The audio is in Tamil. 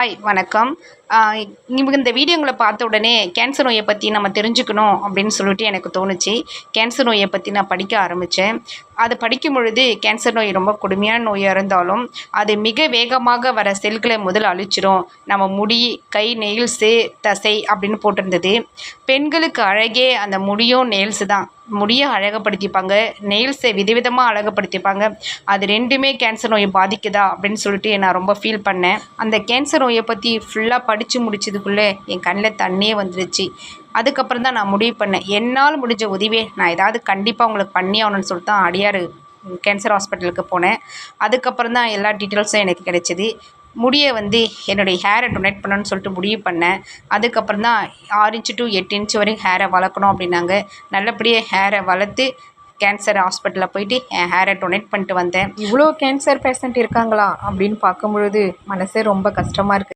ஹாய் வணக்கம். இந்த வீடியோங்களை பார்த்த உடனே கேன்சர் நோயை பற்றி நம்ம தெரிஞ்சுக்கணும் அப்படின்னு சொல்லிட்டு எனக்கு தோணுச்சு. கேன்சர் நோயை பற்றி நான் படிக்க ஆரம்பித்தேன். அது படிக்கும் பொழுது கேன்சர் நோய் ரொம்ப கொடுமையான நோயாக இருந்தாலும் அது மிக வேகமாக வர செல்களை முதல்ல அழிச்சிடும். நம்ம முடி, கை, நெயில்ஸு, தசை அப்படின்னு போட்டிருந்தது. பெண்களுக்கு அழகே அந்த முடியும் நெயில்ஸு தான். முடியை அழகுப்படுத்திப்பாங்க, நெயில்ஸை விதவிதமாக அழகுப்படுத்திப்பாங்க. அது ரெண்டுமே கேன்சர் நோயை பாதிக்குதா அப்படின்னு சொல்லிட்டு நான் ரொம்ப ஃபீல் பண்ணேன். அந்த கேன்சர் நோயை பற்றி ஃபுல்லாக படித்து முடிச்சதுக்குள்ளே என் கண்ணில் தண்ணியே வந்துடுச்சு. அதுக்கப்புறம் தான் நான் முடிவு பண்ணேன், என்னால் முடிஞ்ச உதவியை நான் ஏதாவது கண்டிப்பாக உங்களுக்கு பண்ணி ஆகணும்னு சொல்லிட்டு தான் அடியார் கேன்சர் ஹாஸ்பிட்டலுக்கு போனேன். அதுக்கப்புறம் தான் எல்லா டீட்டெயில்ஸும் எனக்கு கிடைச்சிது. முடியை என்னுடைய ஹேரை டொனேட் பண்ணணும்னு சொல்லிட்டு முடிவு பண்ணேன். அதுக்கப்புறம் தான் 6 இன்ச்சு to 8 இன்ச்சு வரைக்கும் ஹேரை வளர்க்கணும் அப்படின்னாங்க. நல்லபடியாக ஹேரை வளர்த்து கேன்சர் ஹாஸ்பிட்டலில் போயிட்டு என் ஹேரை டொனேட் பண்ணிட்டு வந்தேன். இவ்வளோ கேன்சர் பேஷண்ட் இருக்காங்களா அப்படின்னு பார்க்கும்பொழுது மனசே ரொம்ப கஷ்டமாக இருக்குது.